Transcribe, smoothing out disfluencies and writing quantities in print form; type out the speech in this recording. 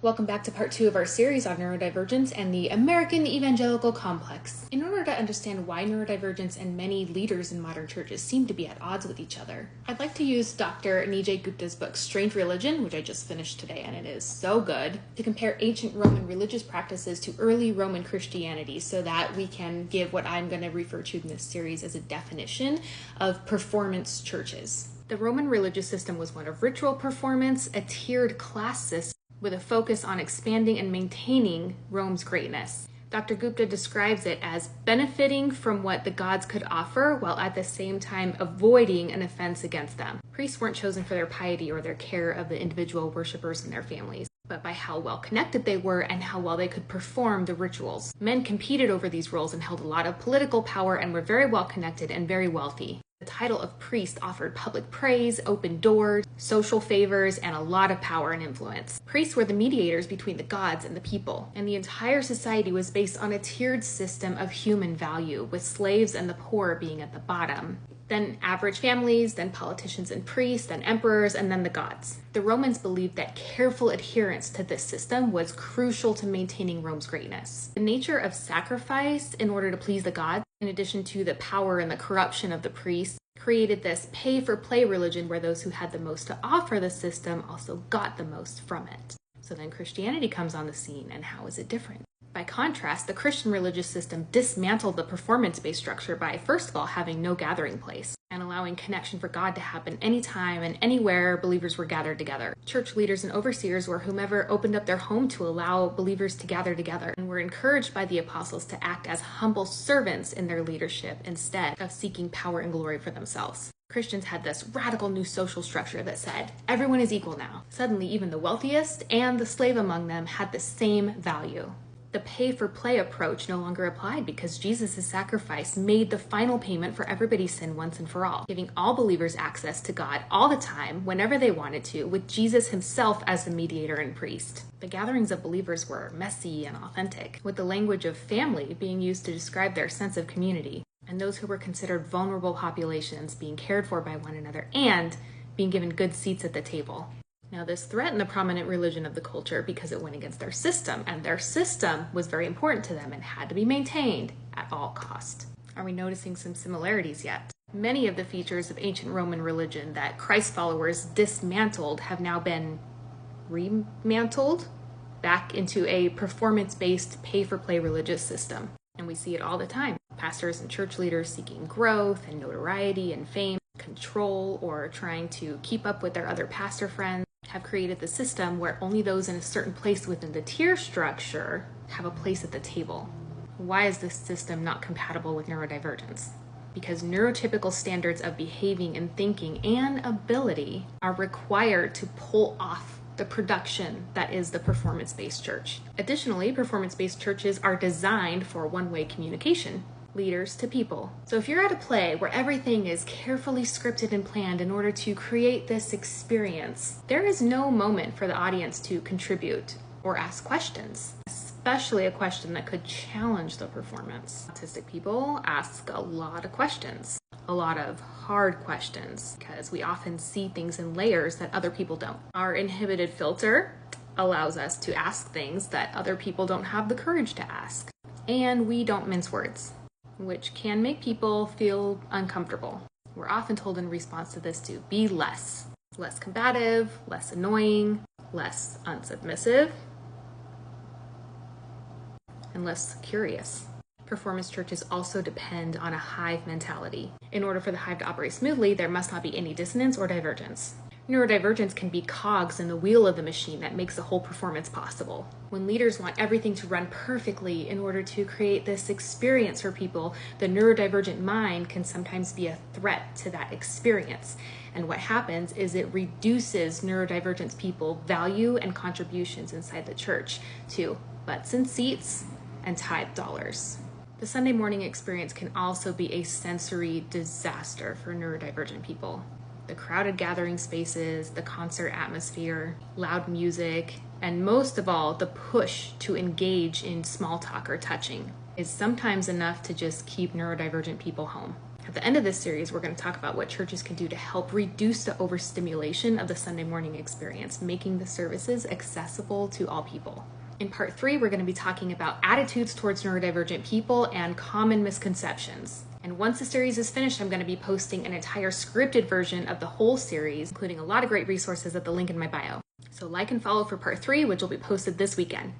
Welcome back to part 2 of our series on neurodivergence and the American evangelical complex. In order to understand why neurodivergence and many leaders in modern churches seem to be at odds with each other, I'd like to use Dr. Nijay Gupta's book Strange Religion, which I just finished today and it is so good, to compare ancient Roman religious practices to early Roman Christianity so that we can give what I'm going to refer to in this series as a definition of performance churches. The Roman religious system was one of ritual performance, a tiered class system, with a focus on expanding and maintaining Rome's greatness. Dr. Gupta describes it as benefiting from what the gods could offer while at the same time avoiding an offense against them. Priests weren't chosen for their piety or their care of the individual worshipers and their families, but by how well connected they were and how well they could perform the rituals. Men competed over these roles and held a lot of political power and were very well connected and very wealthy. The title of priest offered public praise, open doors, social favors, and a lot of power and influence. Priests were the mediators between the gods and the people, and the entire society was based on a tiered system of human value, with slaves and the poor being at the bottom. Then average families, then politicians and priests, then emperors, and then the gods. The Romans believed that careful adherence to this system was crucial to maintaining Rome's greatness. The nature of sacrifice in order to please the gods, in addition to the power and the corruption of the priests, created this pay-for-play religion where those who had the most to offer the system also got the most from it. So then Christianity comes on the scene, and how is it different? By contrast, the Christian religious system dismantled the performance-based structure by, first of all, having no gathering place and allowing connection for God to happen anytime and anywhere believers were gathered together. Church leaders and overseers were whomever opened up their home to allow believers to gather together and were encouraged by the apostles to act as humble servants in their leadership instead of seeking power and glory for themselves. Christians had this radical new social structure that said, everyone is equal now. Suddenly, even the wealthiest and the slave among them had the same value. The pay-for-play approach no longer applied because Jesus' sacrifice made the final payment for everybody's sin once and for all, giving all believers access to God all the time, whenever they wanted to, with Jesus himself as the mediator and priest. The gatherings of believers were messy and authentic, with the language of family being used to describe their sense of community, and those who were considered vulnerable populations being cared for by one another and being given good seats at the table. Now, this threatened the prominent religion of the culture because it went against their system, and their system was very important to them and had to be maintained at all cost. Are we noticing some similarities yet? Many of the features of ancient Roman religion that Christ followers dismantled have now been remantled back into a performance-based, pay-for-play religious system. And we see it all the time. Pastors and church leaders seeking growth and notoriety and fame, control, or trying to keep up with their other pastor friends, have created the system where only those in a certain place within the tier structure have a place at the table. Why is this system not compatible with neurodivergence? Because neurotypical standards of behaving and thinking and ability are required to pull off the production that is the performance-based church. Additionally, performance-based churches are designed for one-way communication, leaders to people. So if you're at a play where everything is carefully scripted and planned in order to create this experience, there is no moment for the audience to contribute or ask questions, especially a question that could challenge the performance. Autistic people ask a lot of questions, a lot of hard questions, because we often see things in layers that other people don't. Our inhibited filter allows us to ask things that other people don't have the courage to ask. And we don't mince words, which can make people feel uncomfortable. We're often told in response to this to be less combative, less annoying, less unsubmissive, and less curious. Performance churches also depend on a hive mentality. In order for the hive to operate smoothly, there must not be any dissonance or divergence. Neurodivergence can be cogs in the wheel of the machine that makes the whole performance possible. When leaders want everything to run perfectly in order to create this experience for people, the neurodivergent mind can sometimes be a threat to that experience. And what happens is it reduces neurodivergent people's value and contributions inside the church to butts and seats and tithe dollars. The Sunday morning experience can also be a sensory disaster for neurodivergent people. The crowded gathering spaces, the concert atmosphere, loud music, and most of all, the push to engage in small talk or touching is sometimes enough to just keep neurodivergent people home. At the end of this series, we're going to talk about what churches can do to help reduce the overstimulation of the Sunday morning experience, making the services accessible to all people. In part 3, we're going to be talking about attitudes towards neurodivergent people and common misconceptions. And once the series is finished, I'm going to be posting an entire scripted version of the whole series, including a lot of great resources at the link in my bio. So like and follow for part 3, which will be posted this weekend.